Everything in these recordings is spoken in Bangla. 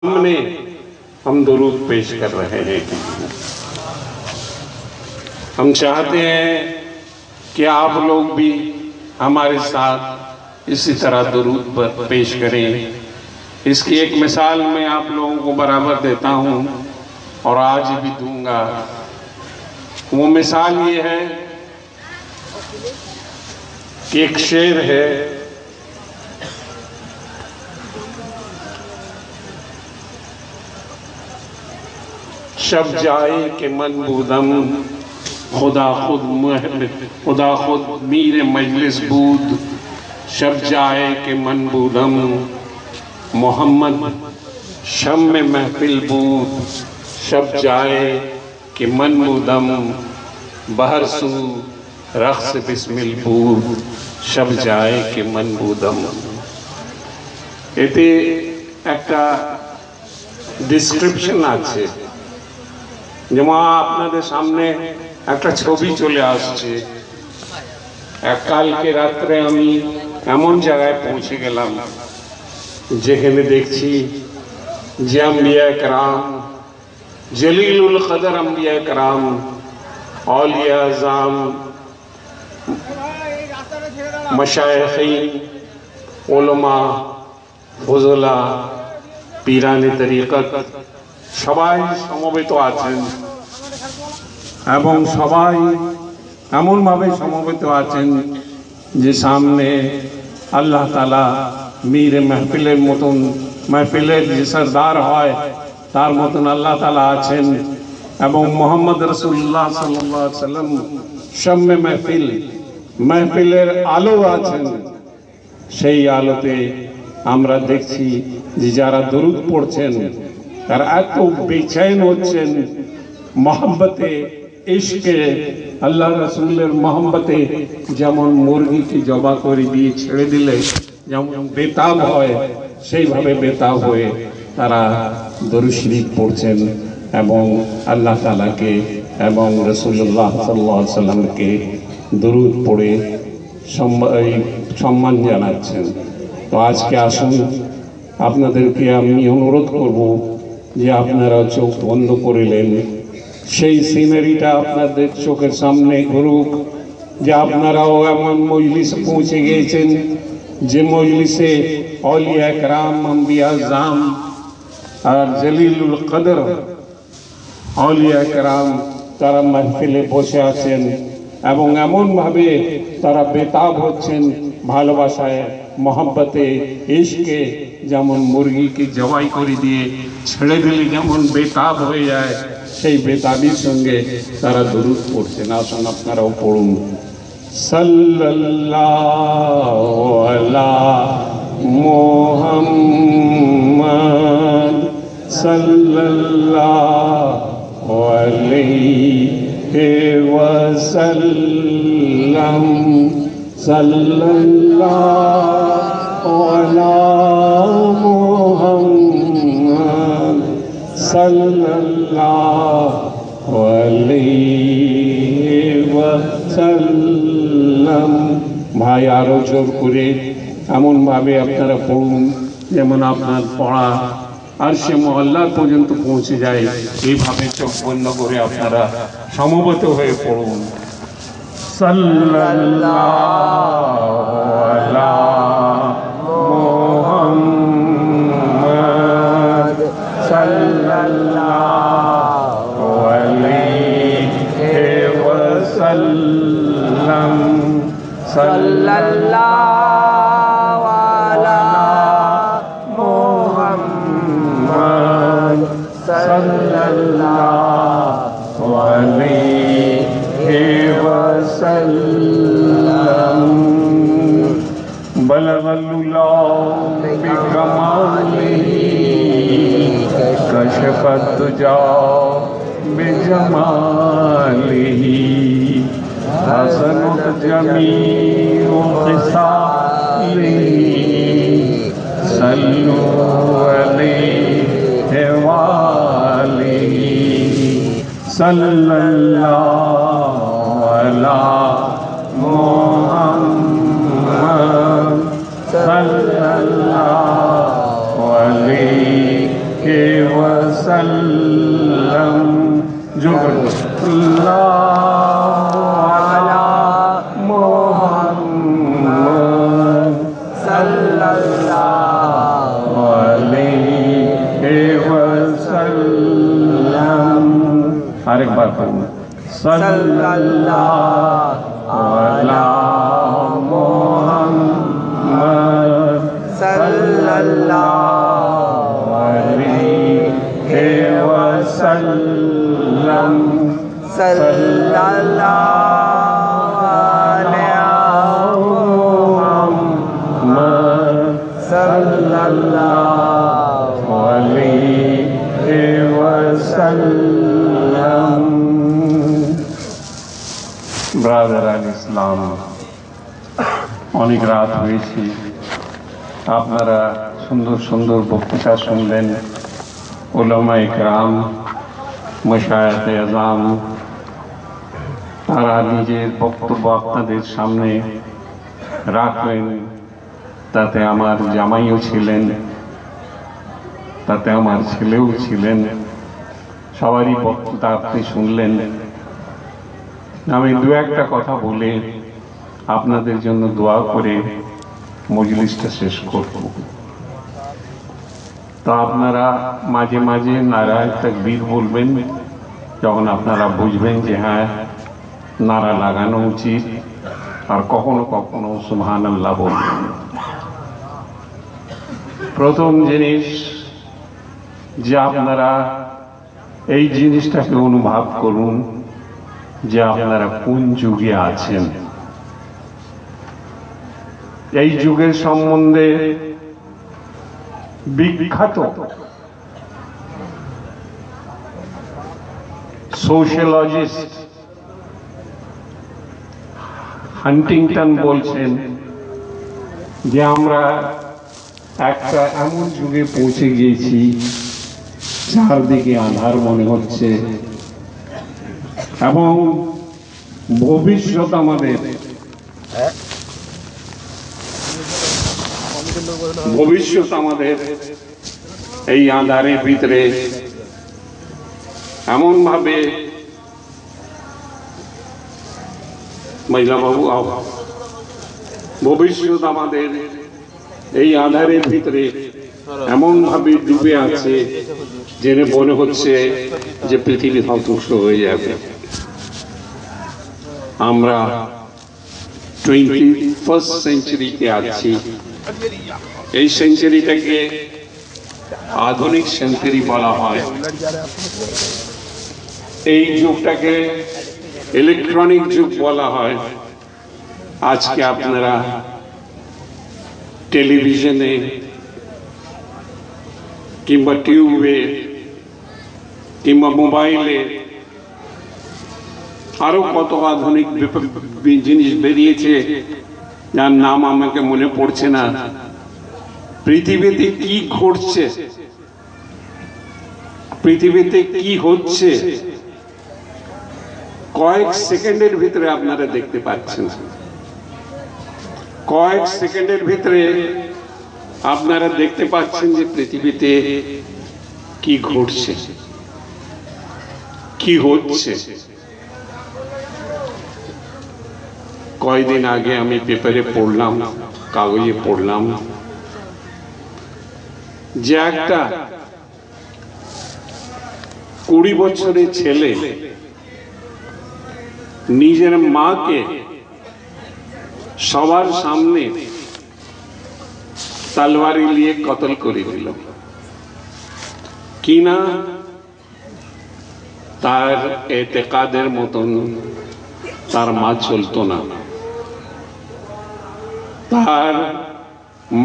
सामने हम दुरूद पेश कर रहे हैं। हम चाहते हैं कि आप लोग भी हमारे साथ इसी तरह दुरूद पर पेश करें। इसकी एक मिसाल मैं आप लोगों को बराबर देता हूँ और आज भी दूंगा। वो मिसाल ये है कि एक शेर है, शब जाए के मन बूदम खुदा खुद मीर मजलिस बूद। शब जाए के मन बूदम मोहम्मद शम में महफिल बूद। शब जाए के मन बूदम बहर सू रक्स बिस्मिल बूद। शब जाए के मन बूदम। एते একটা ডিসক্রিপশন আছে, যেমন আপনাদের সামনে একটা ছবি চলে আসছে। কালকে রাত্রে আমি এমন জায়গায় পৌঁছে গেলাম যেখানে দেখছি যে আম্বিয়া کرام, জলিলুল কদর আম্বিয়া کرام, औलिया আযম, মশায়েখিন, উলামা, ফুজলা, পীরানে তরিকত সবাই সমবেত আছেন এবং সবাই এমনভাবে সমবেত আছেন যে সামনে আল্লাহ তাআলা মীর মাহফিলের মতন, মাহফিলের যে সরদার হয় তার মতন আল্লাহ তাআলা আছেন এবং মুহাম্মদ রাসূলুল্লাহ সাল্লাল্লাহু আলাইহি ওয়াসাল্লাম শাম্মে মাহফিল, মাহফিলের আলো আছেন। সেই আলোতে আমরা দেখছি যে যারা দরুদ পড়ছেন তারা এত বেচैन হচ্ছেন মোহাব্বতে, ইশকে আল্লাহ রাসূলের মোহাব্বতে। যেমন মুরগিকে জবা করে দিয়ে ছেড়ে দিলে যেমন বেতাব হয়, সেইভাবে বেতাব হয়ে তারা দরুদ শরীফ পড়ছেন এবং আল্লাহ তাআলাকে এবং রাসূলুল্লাহ সাল্লাল্লাহু আলাইহি ওয়াসাল্লামকে দরুদ পড়ে সম্মান জানাচ্ছেন। তো আজকে আসুন, আপনাদেরকে আমি অনুরোধ করব যে আপনারা চোখ বন্ধ করিলেন, সেই সিনারিটা আপনাদের চোখের সামনে ঘুরুক যে আপনারাও এমন মজলিসে পৌঁছে গিয়েছেন যে মজলিসে औलिया کرام, আম্বিয়া আযম আর জলিলুল কদর औलिया کرام তারা মাহফিলে বসে আছেন এবং এমনভাবে তারা বেতাব হচ্ছেন ভালোবাসায়, মহব্বতে, ইশকে। যেমন মুরগিকে জবাই করে দিয়ে ছেড়ে দিলে যেমন বেতাব হয়ে যায়, সেই বেতাবির সঙ্গে তারা দরুদ পড়ছেন। আসুন আপনারাও পড়ুন। সাল্লাল্লাহু আলা মুহাম্মাদ সাল্লাল্লাহু আলাইহি ওয়াসাল্লাম। সাল্লাল্লাহু আলা মুহাম্মাদ সাল্লাল্লাহু আলাইহি ওয়াসাল্লাম। ভাই আরো জোর করে এমনভাবে আপনারা পড়ুন যেমন আপনার পড়া আরশে মুআল্লা পর্যন্ত পৌঁছে যায়। এইভাবে চোখ বন্ধ করে আপনারা সমবেত হয়ে পড়ুন। সাল্লাল্লাহু আলা মুহাম্মাদ সাল্লাল্লাহু আলাইহি ওয়াসাল্লাম। সাল্লাল্লাহু আলা মুহাম্মাদ সাল্লাল্লাহু আলাইহি ওয়াসাল্লাম। বলগাল্লাহু বিকামালিহি কশফত তুজা বিজামালিহি হাসানাত জামিউ খিসালিহি। সাল্লু আলাইহি ওয়া আলিহি। সাল্লাল্লাহু আলা মুহাম্মাদ সাল্লাল্লাহু আলাইহি वसल्लम अल्लाहु अला मुहम्मद सल्लल्लाहु अलैहि वसल्लम। हर एक बार पढ़ना सल्लल्लाहु अला मुहम्मद सल्लल्लाहु अलैहि वसल्लम सल्लल्लाहु अला मुहम्मद सल्लल्लाहु अलैहि वसल्लम। ব্রাদার আল ইসলাম, অনেক রাত হয়েছে, আপনারা সুন্দর সুন্দর বক্তৃতা শুনলেন। উলামায়ে কেরাম, মাশায়েখে আযম তারা নিজের বক্তব্য আপনাদের সামনে রাখলেন। তাতে আমার জামাইও ছিলেন, তাতে আমার ছেলেও ছিলেন, সবারই বক্তৃতা আপনি শুনলেন। আমি দু একটা কথা বলে আপনাদের জন্য দোয়া করে মজলিসটা শেষ করব। তো আপনারা মাঝে মাঝে নারায়ে তাকবীর বলবেন যখন আপনারা বুঝবেন যে হ্যাঁ নারা লাগানো উচিত, আর কখনো কখনো সুবহানাল্লাহ বলবেন। প্রথম জিনিস যে আপনারা এই জিনিসটাকে অনুভব করুন যে আপনারা কোন যুগে আছেন। এই যুগের সম্বন্ধে বিখ্যাত সোশিয়োলজিস্ট হান্টিংটন বলছেন যে আমরা একটা এমন যুগে পৌঁছে গিয়েছি চারদিকে আঁধার মনে হচ্ছে এবং ভবিষ্যৎ আমাদের এই আঁধারের ভিতরে এমন ভাবে মহিলা বাবু ভবিষ্যৎ আমাদের এই আঁধারের ভিতরে এমন ভাবে ডুবে আছে জেনে মনে হচ্ছে যে পৃথিবী ধ্বংস হয়ে যাবে। আমরা 21st সেঞ্চুরিতে আছি। এই সেঞ্চুরিটাকে আধুনিক সেঞ্চুরি বলা হয়। এই যুগটাকে ইলেকট্রনিক যুগ বলা হয়। আজকে আপনারা টেলিভিশনে কিংবা টিউবে কিংবা মোবাইলে আরো কত আধুনিক জিনিস বেরিয়েছে যার নাম আমাকে মনে পড়ছে না। পৃথিবীতে কি ঘটছে, পৃথিবীতে কি হচ্ছে কয়েক সেকেন্ডের ভিতরে আপনারা দেখতে পাচ্ছেন। কয়েক সেকেন্ডের ভিতরে আপনারা দেখতে পাচ্ছেন যে পৃথিবীতে কি ঘটছে, কি হচ্ছে। কয়েকদিন আগে আমি পেপারে পড়লাম, কাগজে পড়লাম যে একটা 20 বছরের ছেলে নিজের মাকে সবার সামনে তলোয়ারি নিয়ে কতল করে দিল। কিনা তার এতেকাদের মতন তার মা চলতো না। তার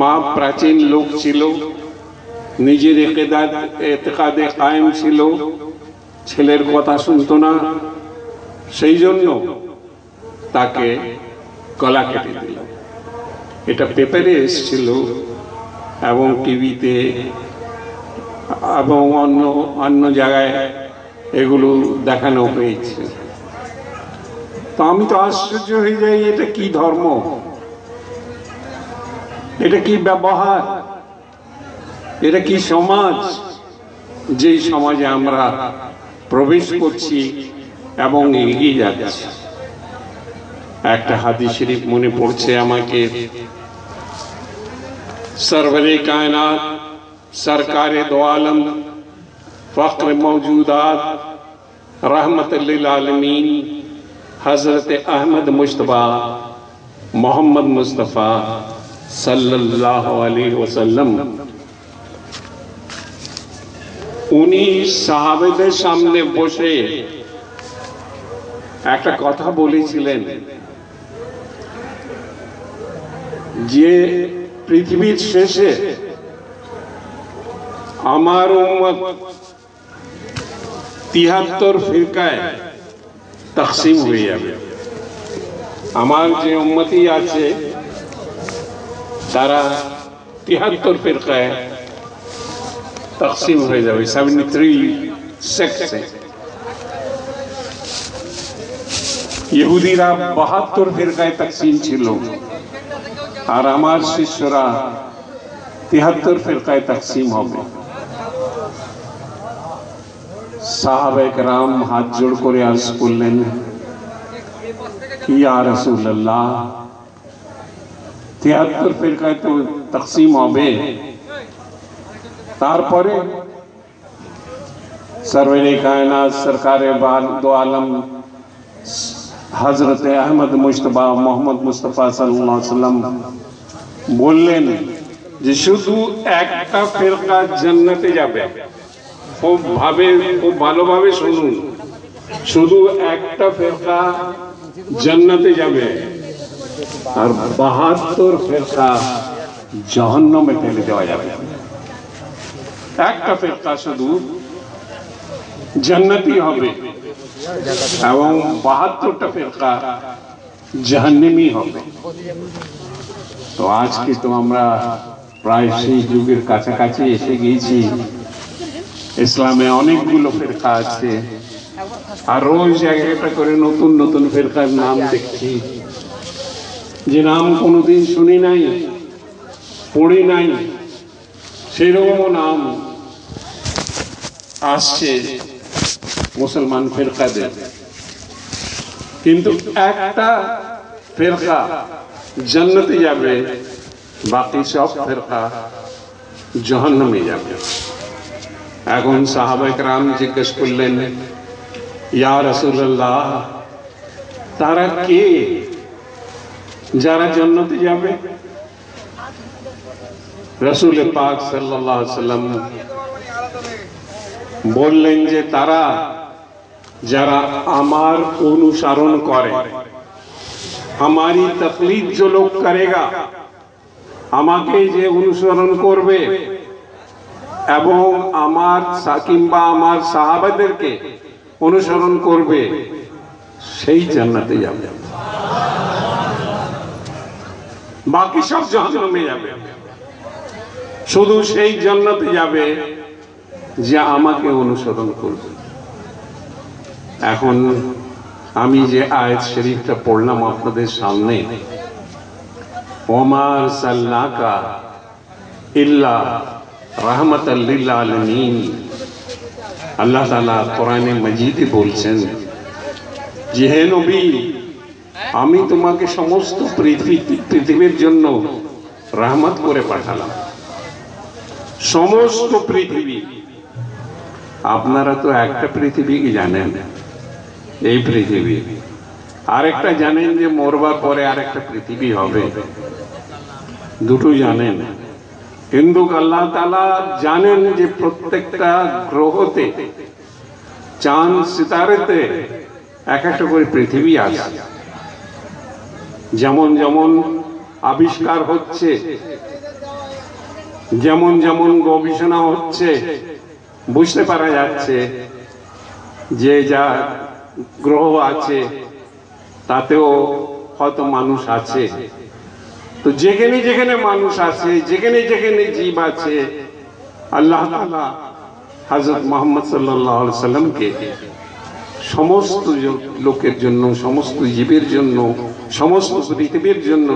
মা প্রাচীন লোক ছিল, নিজের এতেকাদে কায়েম ছিল, ছেলের কথা শুনতো না, সেই জন্য তাকে গলা কেটে দিল। এটা পেপারে এসেছিল এবং টিভিতে এবং অন্য জায়গায় এগুলো দেখানো হয়েছে। তো আমি তো আশ্চর্য হয়ে যাই, এটা কি ধর্ম, এটা কি ব্যবহার, এটা কি সমাজ, যেই সমাজে আমরা প্রবেশ করছি এবং এগিয়ে যাচ্ছি। একটা হাদিস শরীফ মনে পড়ছে আমাকে, সরওয়ারে কায়নাত, সরকারে দো আলম, ফখর মওজুদাত, रहमतुल लिल आलमीन हजरत अहमद मुश्तबा मोहम्मद मुस्तफ़ा सल्लल्लाहु अलैहि वसल्लम उन्हीं साहाबाদের সামনে বসে একটা কথা বলেছিলেন যে পৃথিবীর শেষে আমার উম্মত 73 ফিরকায় তকসিম হয়ে যাবে। আমার যে উম্মতি আছে তারা 73 ফিরকায় তকসিম হয়ে যাবে, 73 সেক্টে। ইহুদিরা 72 ফিরকায় তকসিম ছিল, আর আমার শিষ্যরা 73 ফিরকায় তকসিম হবে। সাহাবায়ে কেরাম হাত জোড় করে আরজ করলেন, ইয়া রাসূলুল্লাহ, 73 ফিরকায় তো তকসিম হবে, তারপরে সরওয়ারে কায়নাত, সরকারে দো আলম, হযরত আহমদ মুশতবা মোহাম্মদ মুস্তাফা সাল্লাল্লাহু আলাইহি ওয়াসাল্লাম বললেন যে শুধু একটা ফিরকা জান্নাতে যাবে। খুব ভালোভাবে শুনুন, শুধু একটা ফিরকা জান্নাতে যাবে আর 72 ফিরকা জাহান্নামে ফেলে দেওয়া যাবে। একটা ফিরকা শুধু জান্নাতি হবে এবং 72টা ফিরকা জাহান্নামী হবে। তো আজকে তো আমরা প্রায় সেই যুগের কাছাকাছি এসে গিয়েছি। ইসলামে অনেকগুলো ফিরকা আছে, আর রোজ একটা করে নতুন নতুন ফিরকার নাম দেখছি, যে নাম কোনোদিন শুনি নাই, পড়ি নাই, সেরকমও নাম আসছে মুসলমান ফিরকাদের। কিন্তু একটা ফিরকা জান্নাতে যাবে, বাকি সব ফিরকা জাহান্নামে যাবে। এখন সাহাবায়ে কেরাম জিজ্ঞেস করলেন, ইয়া রাসূলুল্লাহ, তারা কে যারা জান্নাতে যাবে? রাসূল পাক সাল্লাল্লাহু আলাইহি ওয়াসাল্লাম বললেন যে তারা যারা আমার অনুসরণ করে, हमारी तकलीद जो लोग करेगा, আমাকে যে অনুসরণ করবে এবং আমার কিংবা আমার সাহাবাদেরকে অনুসরণ করবে, সেই জান্নাতে যাবে, বাকি সব জাহান্নামে যাবে। শুধু সেই জান্নাতে যাবে যে আমাকে অনুসরণ করবে। এখন আমি যে আয়াত শরীফটা পড়লাম আপনাদের সামনে, ওমা আরসালনাকা ইল্লা রাহমাতাল লিল আলামিন, আল্লাহ তাআলা কোরআনে মাজিদে বলছেন যে হে নবী, আমি তোমাকে সমস্ত পৃথিবীর জন্য রহমত করে পাঠালাম। সমস্ত পৃথিবী, আপনারা তো একটা পৃথিবী কি জানেন, এই পৃথিবী, আরেকটা জানেন যে মরবার পরে আরেকটা পৃথিবী হবে, দুটো জানেন। কিন্তু আল্লাহ তাআলা জানেন যে প্রত্যেকটা গ্রহতে, চাঁদ সিতারেতে এক একটা করে পৃথিবী আছে। যেমন যেমন আবিষ্কার হচ্ছে, যেমন যেমন গবেষণা হচ্ছে, বুঝতে পারা যাচ্ছে যে যা গ্রহ আছে তাতেও হয়তো মানুষ আছে। তো যেখানে যেখানে মানুষ আছে, যেখানে যেখানে জীব আছে, আল্লাহ তাআলা হযরত মুহাম্মদ সাল্লাল্লাহু আলাইহি ওয়াসাল্লামকে সমস্ত লোকের জন্য, সমস্ত জীবের জন্য, সমস্ত পৃথিবীর জন্য